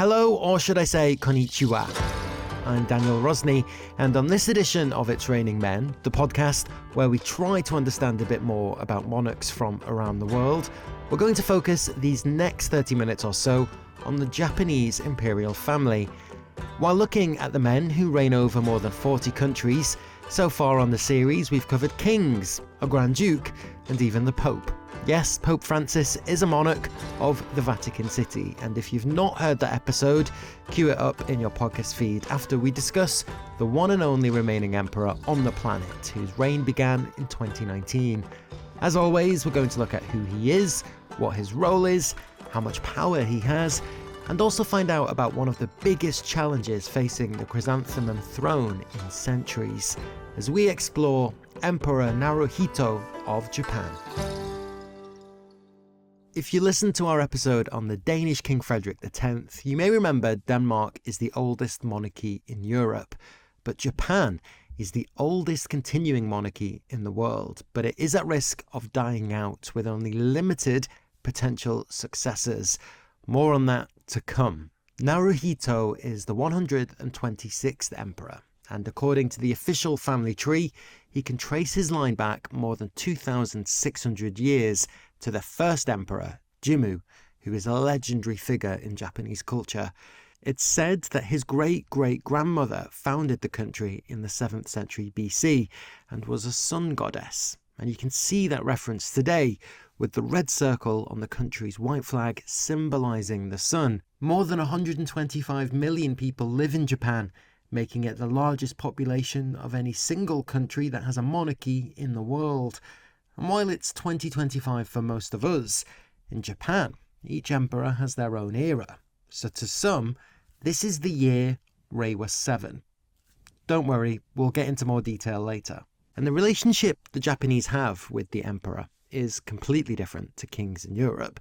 Hello, or should I say konnichiwa. I'm Daniel Rosny, and on this edition of It's Raining Men, the podcast where we try to understand a bit more about monarchs from around the world, we're going to focus these next 30 minutes or so on the Japanese imperial family. While looking at the men who reign over more than 40 countries, so far on the series we've covered kings, a Grand Duke, and even the Pope. Yes, Pope Francis is a monarch of the Vatican City, and if you've not heard that episode, cue it up in your podcast feed after we discuss the one and only remaining emperor on the planet, whose reign began in 2019. As always, we're going to look at who he is, what his role is, how much power he has, and also find out about one of the biggest challenges facing the chrysanthemum throne in centuries, as we explore Emperor Naruhito of Japan. If you listened to our episode on the Danish King Frederick X, you may remember Denmark is the oldest monarchy in Europe, but Japan is the oldest continuing monarchy in the world, but it is at risk of dying out with only limited potential successors. More on that to come. Naruhito is the 126th emperor, and according to the official family tree, he can trace his line back more than 2,600 years to the first emperor, Jimmu, who is a legendary figure in Japanese culture. It's said that his great-great-grandmother founded the country in the 7th century BC and was a sun goddess. And you can see that reference today with the red circle on the country's white flag symbolising the sun. More than 125 million people live in Japan, making it the largest population of any single country that has a monarchy in the world. And while it's 2025 for most of us, in Japan, each emperor has their own era. So to some, this is the year Reiwa 7. Don't worry, we'll get into more detail later. And the relationship the Japanese have with the emperor is completely different to kings in Europe.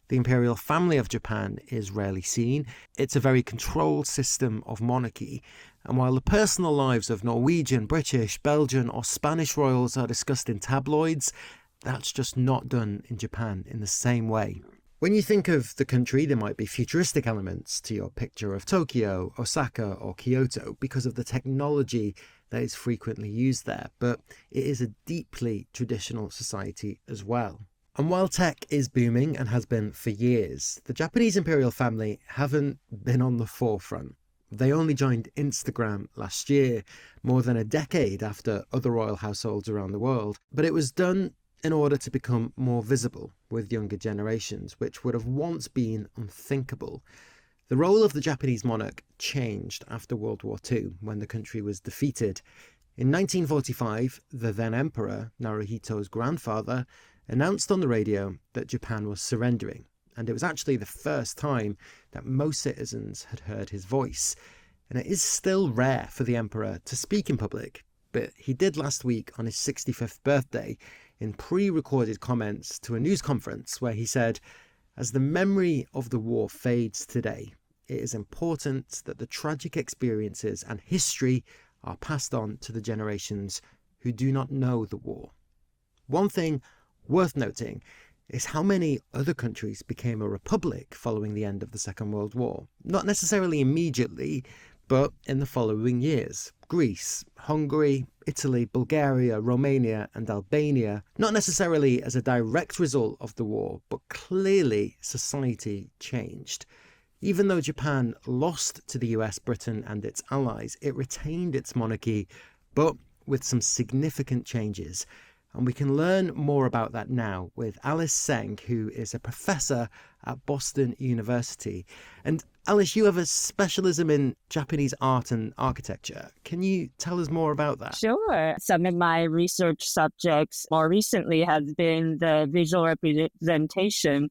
The imperial family of Japan is rarely seen. It's a very controlled system of monarchy. And while the personal lives of Norwegian, British, Belgian or Spanish royals are discussed in tabloids, that's just not done in Japan in the same way. When you think of the country, there might be futuristic elements to your picture of Tokyo, Osaka or Kyoto because of the technology that is frequently used there, but it is a deeply traditional society as well. And while tech is booming and has been for years, the Japanese imperial family haven't been on the forefront. They only joined Instagram last year, more than a decade after other royal households around the world, but it was done in order to become more visible with younger generations, which would have once been unthinkable. The role of the Japanese monarch changed after World War II, when the country was defeated. In 1945, the then emperor, Naruhito's grandfather, announced on the radio that Japan was surrendering, and it was actually the first time that most citizens had heard his voice. And it is still rare for the emperor to speak in public, but he did last week on his 65th birthday in pre-recorded comments to a news conference where he said, "As the memory of the war fades today, it is important that the tragic experiences and history are passed on to the generations who do not know the war." One thing worth noting is how many other countries became a republic following the end of the Second World War. Not necessarily immediately, but in the following years. Greece, Hungary, Italy, Bulgaria, Romania and Albania, not necessarily as a direct result of the war, but clearly society changed. Even though Japan lost to the US, Britain and its allies, it retained its monarchy, but with some significant changes. And we can learn more about that now with Alice Seng, who is a professor at Boston University. And Alice, you have a specialism in Japanese art and architecture. Can you tell us more about that? Sure. Some of my research subjects more recently has been the visual representation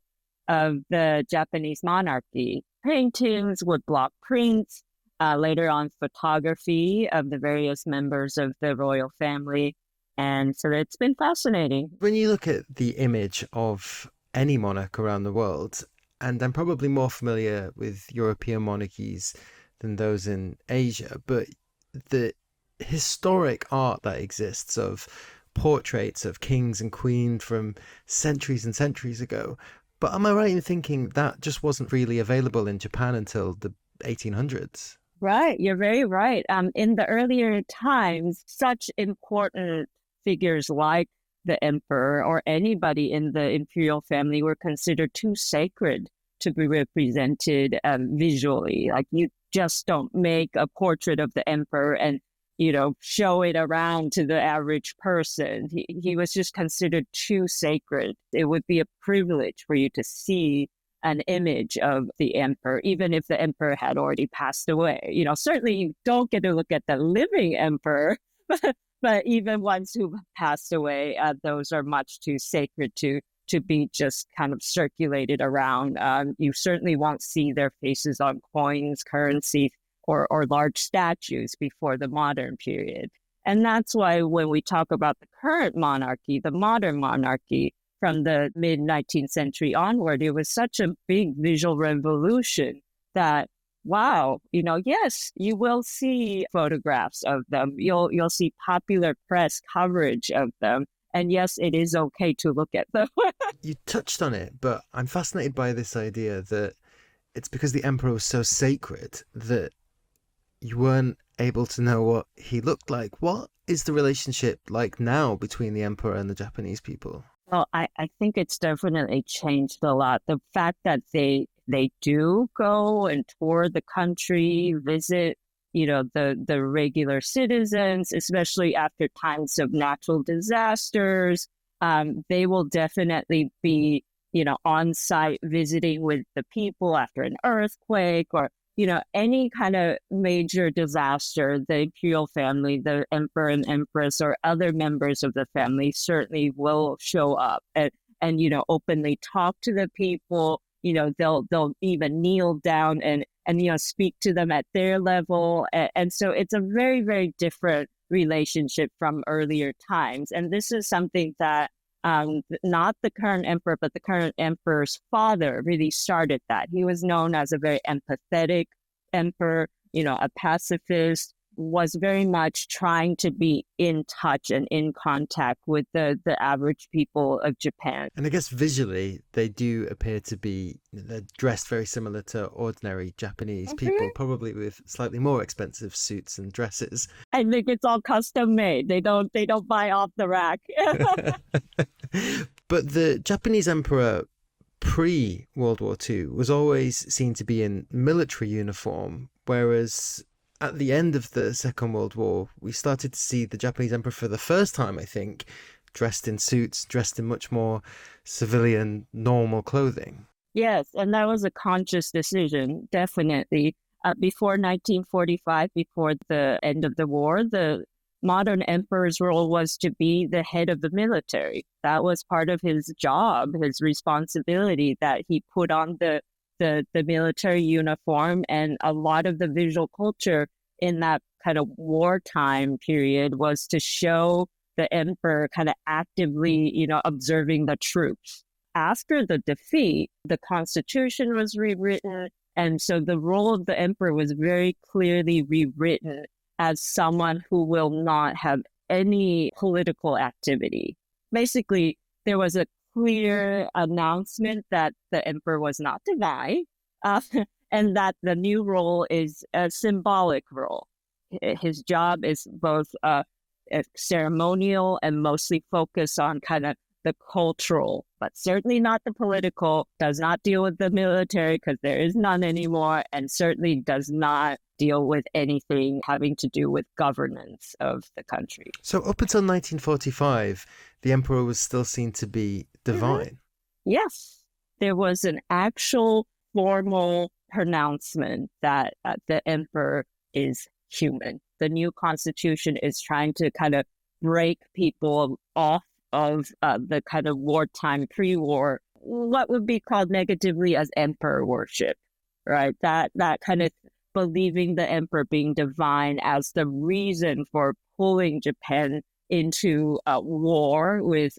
of the Japanese monarchy. Paintings, woodblock prints, later on photography of the various members of the royal family. And so it's been fascinating. When you look at the image of any monarch around the world, and I'm probably more familiar with European monarchies than those in Asia, but the historic art that exists of portraits of kings and queens from centuries and centuries ago, But am I right in thinking that just wasn't really available in Japan until the 1800s? Right, you're very right. In the earlier times, such important figures like the emperor or anybody in the imperial family were considered too sacred to be represented visually. Like you just don't make a portrait of the emperor and show it around to the average person. He was just considered too sacred. It would be a privilege for you to see an image of the emperor, even if the emperor had already passed away. Certainly you don't get to look at the living emperor, but even ones who passed away, those are much too sacred to be just kind of circulated around. You certainly won't see their faces on coins, currency, or large statues before the modern period. And that's why when we talk about the current monarchy, the modern monarchy, from the mid-19th century onward, it was such a big visual revolution that, wow, yes, you will see photographs of them. You'll see popular press coverage of them. And yes, it is okay to look at them. You touched on it, but I'm fascinated by this idea that it's because the emperor was so sacred that you weren't able to know what he looked like. What is the relationship like now between the emperor and the Japanese people? Well, I think it's definitely changed a lot. The fact that they do go and tour the country, visit, the regular citizens, especially after times of natural disasters, they will definitely be, on site visiting with the people after an earthquake or any kind of major disaster. The imperial family, the emperor and empress, or other members of the family certainly will show up and openly talk to the people. They'll even kneel down and speak to them at their level. And so it's a very, very different relationship from earlier times. And this is something that not the current emperor, but the current emperor's father really started that. He was known as a very empathetic emperor, a pacifist, was very much trying to be in touch and in contact with the average people of Japan. And I guess visually, they do appear to be, they're dressed very similar to ordinary Japanese people, probably with slightly more expensive suits and dresses. I think it's all custom made. They don't buy off the rack. But the Japanese emperor pre-World War II was always seen to be in military uniform, whereas at the end of the Second World War, we started to see the Japanese emperor for the first time, I think, dressed in suits, dressed in much more civilian, normal clothing. Yes, and that was a conscious decision, definitely. Before 1945, before the end of the war, the modern emperor's role was to be the head of the military. That was part of his job, his responsibility, that he put on the military uniform, and a lot of the visual culture in that kind of wartime period was to show the emperor kind of actively, observing the troops. After the defeat, the constitution was rewritten, and so the role of the emperor was very clearly rewritten as someone who will not have any political activity. Basically, there was a clear announcement that the emperor was not divine, and that the new role is a symbolic role. His job is both ceremonial and mostly focused on kind of the cultural, but certainly not the political, does not deal with the military because there is none anymore, and certainly does not deal with anything having to do with governance of the country. So up until 1945, the emperor was still seen to be divine. Yes, there was an actual formal pronouncement that the emperor is human. The new constitution is trying to kind of break people off of the kind of wartime, pre-war, what would be called negatively as emperor worship, right? That kind of believing the emperor being divine as the reason for pulling Japan into war with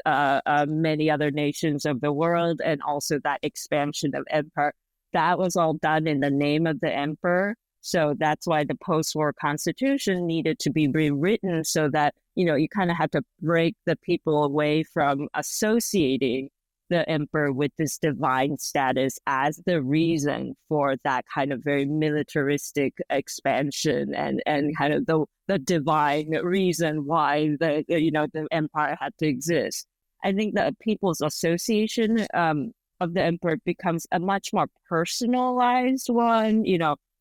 many other nations of the world, and also that expansion of empire. That was all done in the name of the emperor. So that's why the post-war constitution needed to be rewritten so that, you kind of have to break the people away from associating the emperor with this divine status as the reason for that kind of very militaristic expansion and kind of the divine reason why the empire had to exist. I think the people's association of the emperor becomes a much more personalized one,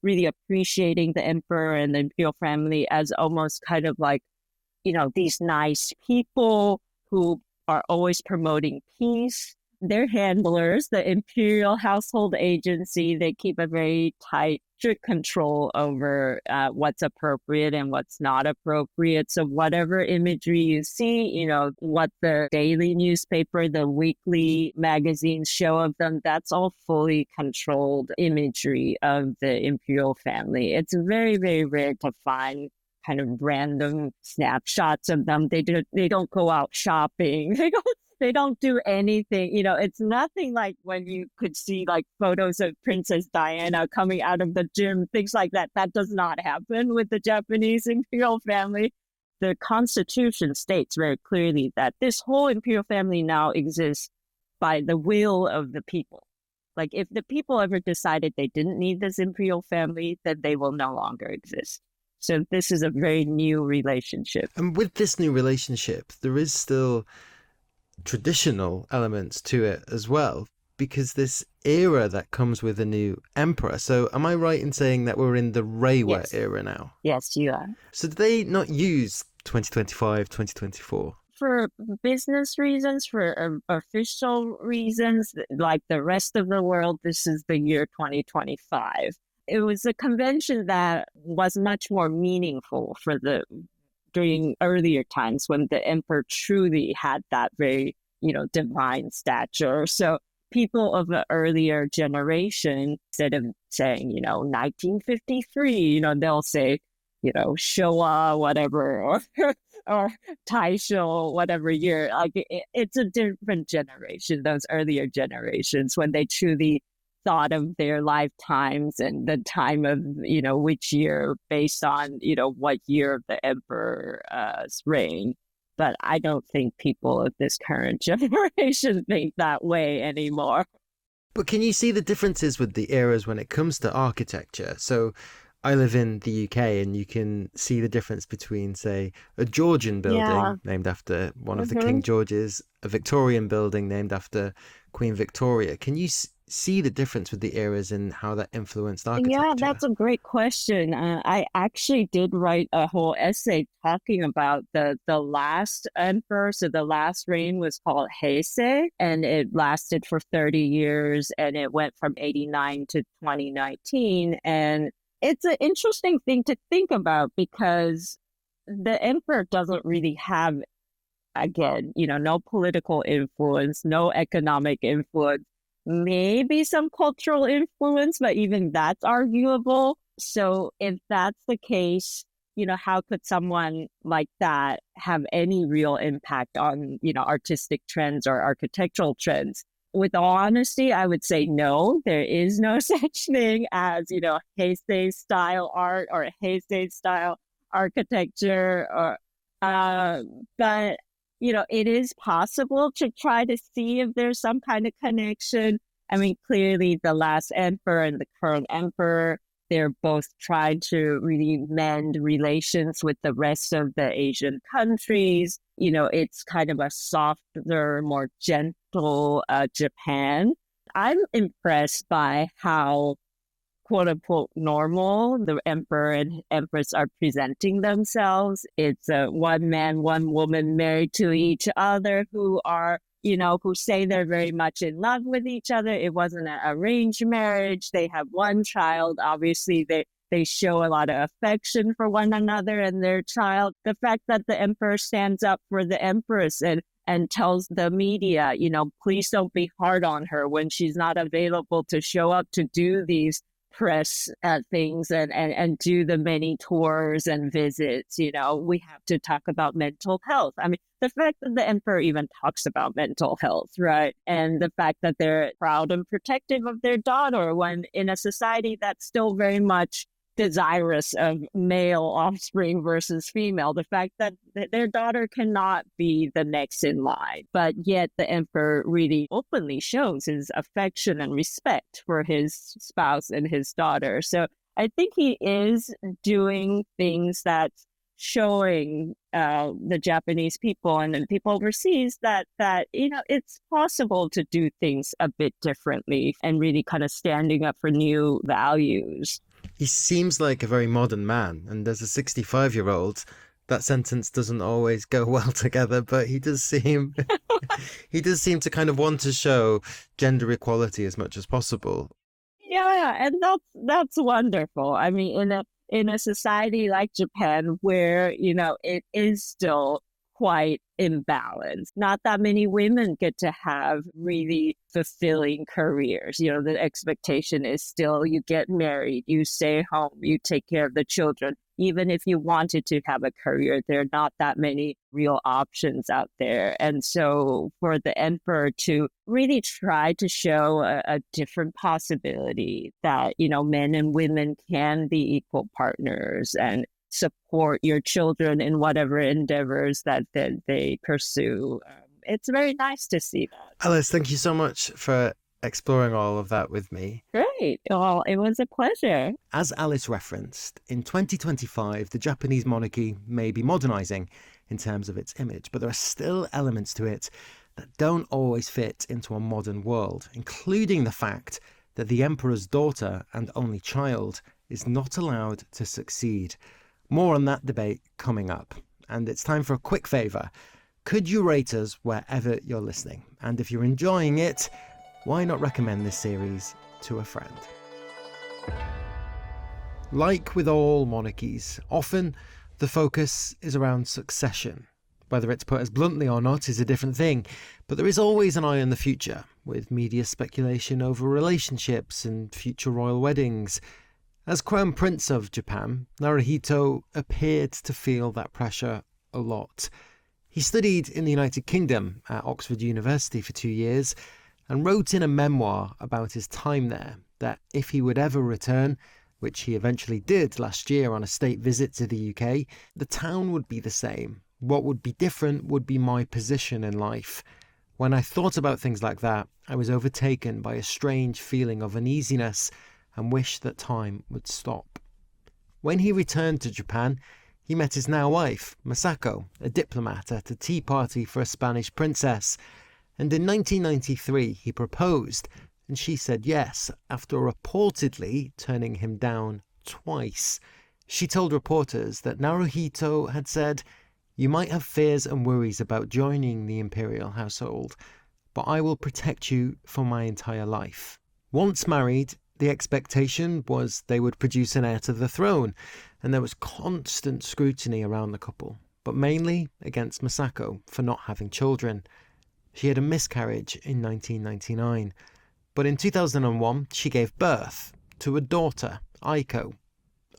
really appreciating the emperor and the imperial family as almost kind of like, these nice people who are always promoting peace. Their handlers, the Imperial Household Agency, they keep a very tight, strict control over what's appropriate and what's not appropriate. So whatever imagery you see, what the daily newspaper, the weekly magazines show of them, that's all fully controlled imagery of the imperial family. It's very, very rare to find kind of random snapshots of them. They don't go out shopping. They don't do anything. It's nothing like when you could see like photos of Princess Diana coming out of the gym, things like that. That does not happen with the Japanese imperial family. The constitution states very clearly that this whole imperial family now exists by the will of the people. Like if the people ever decided they didn't need this imperial family, then they will no longer exist. So this is a very new relationship. And with this new relationship, there is still traditional elements to it as well, because this era that comes with a new emperor. So am I right in saying that we're in the Reiwa era now? Yes, you are. So did they not use 2025, 2024? For business reasons, for official reasons, like the rest of the world, this is the year 2025. It was a convention that was much more meaningful during earlier times when the emperor truly had that very, divine stature. So people of the earlier generation, instead of saying, 1953, they'll say, Showa, whatever, or Taisho, whatever year. Like it's a different generation, those earlier generations, when they truly thought of their lifetimes and the time of, which year based on, what year of the emperor's reign. But I don't think people of this current generation think that way anymore. But can you see the differences with the eras when it comes to architecture? So I live in the UK and you can see the difference between, say, a Georgian building named after one of the King Georges, a Victorian building named after Queen Victoria. Can you see the difference with the eras and how that influenced architecture? Yeah, that's a great question. I actually did write a whole essay talking about the last emperor. So the last reign was called Heisei, and it lasted for 30 years, and it went from 89 to 2019. And it's an interesting thing to think about because the emperor doesn't really have, again, no political influence, no economic influence, maybe some cultural influence, but even that's arguable. So if that's the case, how could someone like that have any real impact on, artistic trends or architectural trends? With all honesty, I would say no, there is no such thing as, Heisei style art or Heisei style architecture. But it is possible to try to see if there's some kind of connection. I mean, clearly the last emperor and the current emperor, they're both trying to really mend relations with the rest of the Asian countries. It's kind of a softer, more gentle Japan. I'm impressed by how quote unquote normal the emperor and empress are presenting themselves. It's a one man, one woman married to each other who are, who say they're very much in love with each other. It wasn't an arranged marriage. They have one child. Obviously, they show a lot of affection for one another and their child. The fact that the emperor stands up for the empress and tells the media, please don't be hard on her when she's not available to show up to do these press things and do the many tours and visits. We have to talk about mental health. I mean, the fact that the emperor even talks about mental health, right? And the fact that they're proud and protective of their daughter when in a society that's still very much desirous of male offspring versus female. The fact that their daughter cannot be the next in line, but yet the emperor really openly shows his affection and respect for his spouse and his daughter. So I think he is doing things that showing the Japanese people and the people overseas that it's possible to do things a bit differently and really kind of standing up for new values. He seems like a very modern man, and as a 65-year-old, that sentence doesn't always go well together, but he does seem he does seem to kind of want to show gender equality as much as possible. Yeah, and that's wonderful. I mean, in a society like Japan where, it is still quite imbalanced. Not that many women get to have really fulfilling careers. The expectation is still you get married, you stay home, you take care of the children. Even if you wanted to have a career, there are not that many real options out there. And so for the emperor to really try to show a different possibility that, men and women can be equal partners and support your children in whatever endeavors that they pursue. It's very nice to see that. Alice, thank you so much for exploring all of that with me. Great. Well, it was a pleasure. As Alice referenced, in 2025, the Japanese monarchy may be modernizing in terms of its image, but there are still elements to it that don't always fit into a modern world, including the fact that the emperor's daughter and only child is not allowed to succeed. More on that debate coming up. And it's time for a quick favour. Could you rate us wherever you're listening? And if you're enjoying it, why not recommend this series to a friend? Like with all monarchies, often the focus is around succession. Whether it's put as bluntly or not is a different thing, but there is always an eye on the future, with media speculation over relationships and future royal weddings. As Crown Prince of Japan, Naruhito appeared to feel that pressure a lot. He studied in the United Kingdom at Oxford University for 2 years and wrote in a memoir about his time there that if he would ever return, which he eventually did last year on a state visit to the UK, the town would be the same. What would be different would be my position in life. When I thought about things like that, I was overtaken by a strange feeling of uneasiness and wished that time would stop. When he returned to Japan, he met his now wife, Masako, a diplomat at a tea party for a Spanish princess, and in 1993 he proposed, and she said yes, after reportedly turning him down twice. She told reporters that Naruhito had said, "You might have fears and worries about joining the imperial household, but I will protect you for my entire life." Once married, the expectation was they would produce an heir to the throne, and there was constant scrutiny around the couple, but mainly against Masako for not having children. She had a miscarriage in 1999, but in 2001 she gave birth to a daughter, Aiko.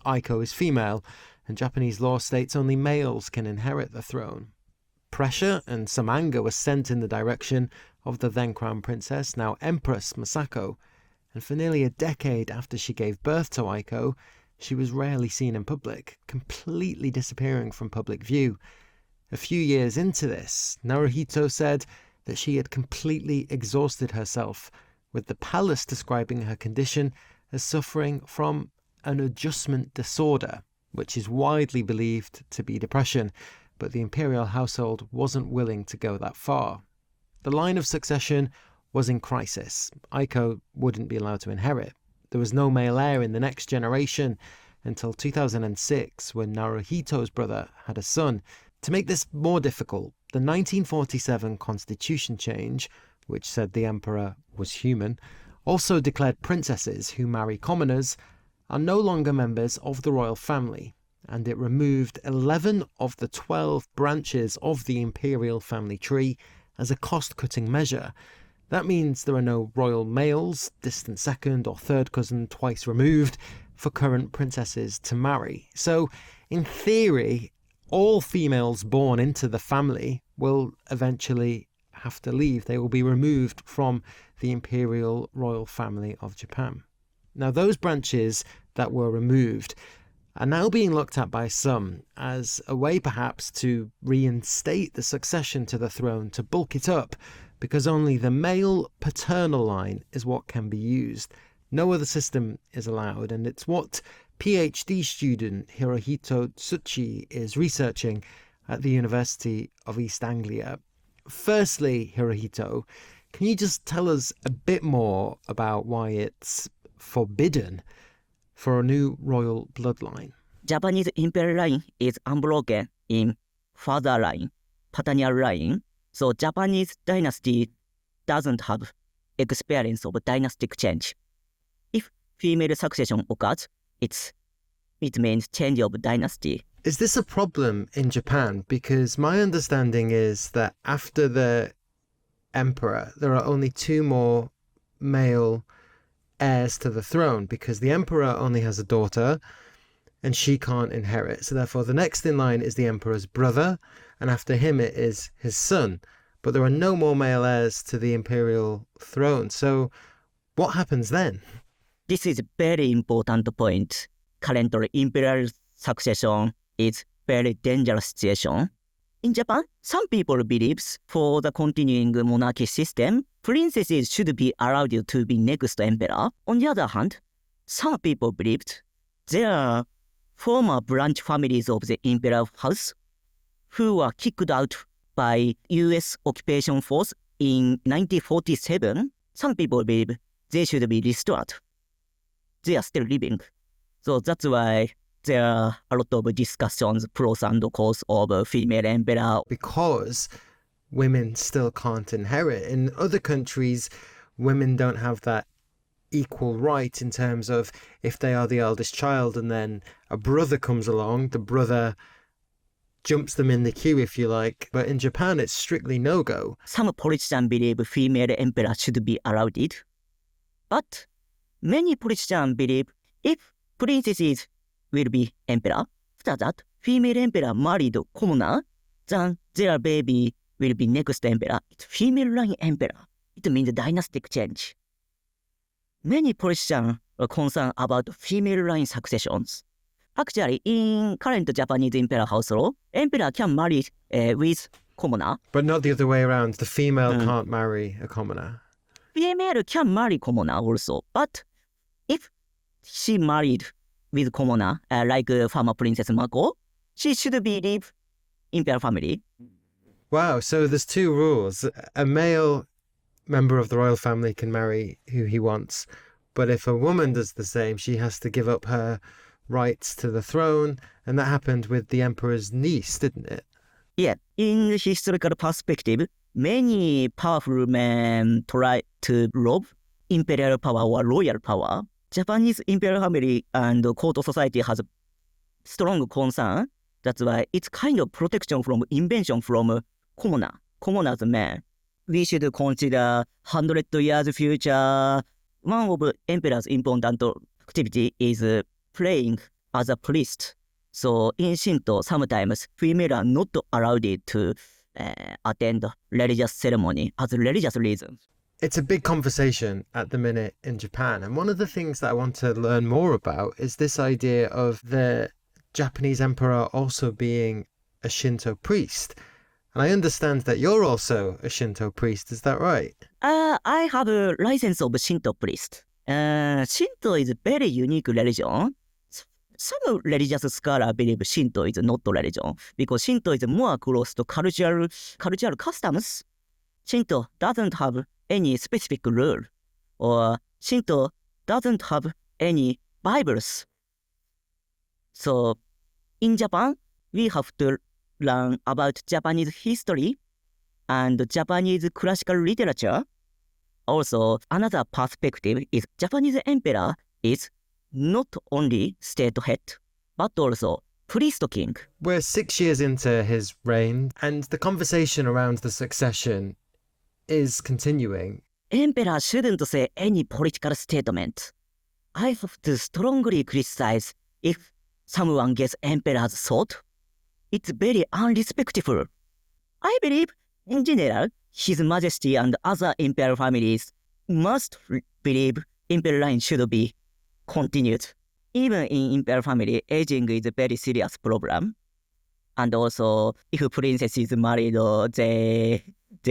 Aiko is female, and Japanese law states only males can inherit the throne. Pressure and some anger was sent in the direction of the then Crown Princess, now Empress Masako, and for nearly a decade after she gave birth to Aiko, she was rarely seen in public, completely disappearing from public view. A few years into this, Naruhito said that she had completely exhausted herself, with the palace describing her condition as suffering from an adjustment disorder, which is widely believed to be depression, but the imperial household wasn't willing to go that far. The line of succession was in crisis. Aiko wouldn't be allowed to inherit. There was no male heir in the next generation until 2006, when Naruhito's brother had a son. To make this more difficult, the 1947 constitution change, which said the emperor was human, also declared princesses who marry commoners are no longer members of the royal family, and it removed 11 of the 12 branches of the imperial family tree as a cost-cutting measure. That means there are no royal males, distant second or third cousin twice removed, for current princesses to marry. So, in theory, all females born into the family will eventually have to leave. They will be removed from the imperial royal family of Japan. Now, those branches that were removed are now being looked at by some as a way perhaps to reinstate the succession to the throne, to bulk it up, because only the male paternal line is what can be used. No other system is allowed, and it's what PhD student Hirohito Tsuchi is researching at the University of East Anglia. Firstly, Hirohito, can you just tell us a bit more about why it's forbidden for a new royal bloodline? Japanese imperial line is unbroken in father line, paternal line. So Japanese dynasty doesn't have experience of dynastic change. If female succession occurs, it means change of dynasty. Is this a problem in Japan? Because my understanding is that after the emperor, there are only 2 more male heirs to the throne, because the emperor only has a daughter and she can't inherit. So therefore the next in line is the emperor's brother, and after him it is his son. But there are no more male heirs to the imperial throne. So what happens then? This is very important point. Currently, imperial succession is very dangerous situation. In Japan, some people believe for the continuing monarchy system, princesses should be allowed to be next emperor. On the other hand, some people believed there are former branch families of the imperial house who were kicked out by US occupation force in 1947. Some people believe they should be restored. They are still living. So that's why there are a lot of discussions, pros and cons of female emperor. Because women still can't inherit. In other countries, women don't have that equal right in terms of if they are the eldest child and then a brother comes along, the brother jumps them in the queue, if you like. But in Japan, it's strictly no-go. Some politicians believe female emperor should be allowed it. But many politicians believe if princesses will be emperor, after that, female emperor married commoner, then their baby will be next emperor. It's female line emperor. It means dynastic change. Many politicians are concerned about female line successions. Actually, in current Japanese imperial house law, emperor can marry with commoner. But not the other way around. The female can't marry a commoner. Female can marry commoner also, but if she married with commoner, like former Princess Masako, she should be leave imperial family. Wow, so there's 2 rules. A male member of the royal family can marry who he wants, but if a woman does the same, she has to give up her rights to the throne, and that happened with the emperor's niece, didn't it? Yeah, in historical perspective, many powerful men try to rob imperial power or royal power. Japanese imperial family and court society has strong concern. That's why it's kind of protection from invention from commoner, commoner's men. We should consider 100 years future. One of emperor's important activity is praying as a priest. So in Shinto, sometimes female are not allowed to attend religious ceremony as religious reasons. It's a big conversation at the minute in Japan, and one of the things that I want to learn more about is this idea of the Japanese emperor also being a Shinto priest. And I understand that you're also a Shinto priest, is that right? I have a license of Shinto priest. Shinto is a very unique religion. Some religious scholars believe Shinto is not a religion because Shinto is more close to cultural customs. Shinto doesn't have any specific rule, or Shinto doesn't have any Bibles. So in Japan, we have to learn about Japanese history and Japanese classical literature. Also, another perspective is Japanese emperor is not only state head, but also priest king. We're 6 years into his reign, and the conversation around the succession is continuing. Emperor shouldn't say any political statement. I have to strongly criticize if someone gets emperor's thought. It's very unrespectful. I believe, in general, His Majesty and other imperial families must believe imperial line should be continued. even in imperial family, aging is a very serious problem. And also, if princess is married, they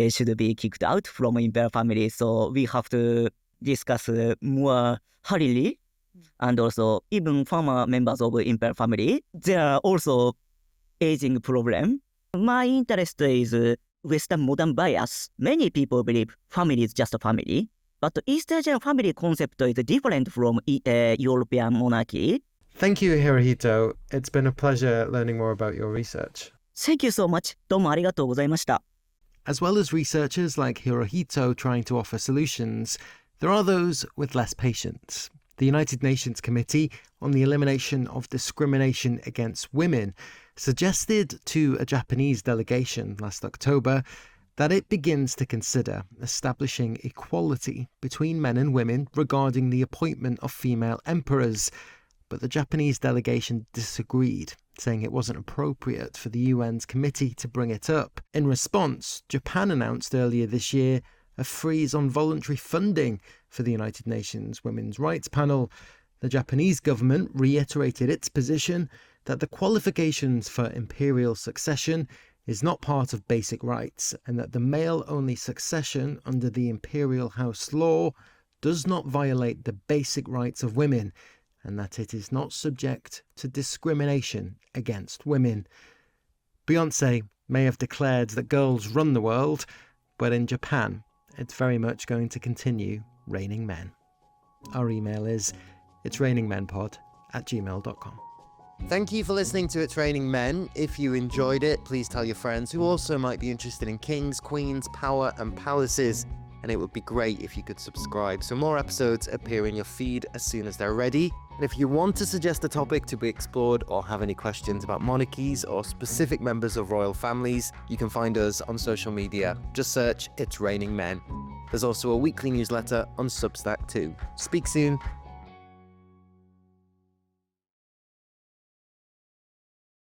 should be kicked out from imperial family. So we have to discuss more hurriedly. And also, even former members of imperial family, there are also aging problem. My interest is Western modern bias. Many people believe family is just a family. But East Asian family concept is different from European monarchy. Thank you, Hirohito. It's been a pleasure learning more about your research. Thank you so much. どうもありがとうございました。As well as researchers like Hirohito trying to offer solutions, there are those with less patience. The United Nations Committee on the Elimination of Discrimination Against Women suggested to a Japanese delegation last October that it begins to consider establishing equality between men and women regarding the appointment of female emperors. But the Japanese delegation disagreed, saying it wasn't appropriate for the UN's committee to bring it up. In response, Japan announced earlier this year a freeze on voluntary funding for the United Nations Women's Rights Panel. The Japanese government reiterated its position that the qualifications for imperial succession is not part of basic rights, and that the male-only succession under the imperial house law does not violate the basic rights of women, and that it is not subject to discrimination against women. Beyoncé may have declared that girls run the world, but in Japan, it's very much going to continue raining men. Our email is itsrainingmenpod@gmail.com. Thank you for listening to It's Raining Men. If you enjoyed it, please tell your friends who also might be interested in kings, queens, power and palaces. And it would be great if you could subscribe so more episodes appear in your feed as soon as they're ready. And if you want to suggest a topic to be explored or have any questions about monarchies or specific members of royal families, you can find us on social media. Just search It's Raining Men. There's also a weekly newsletter on Substack too. Speak soon.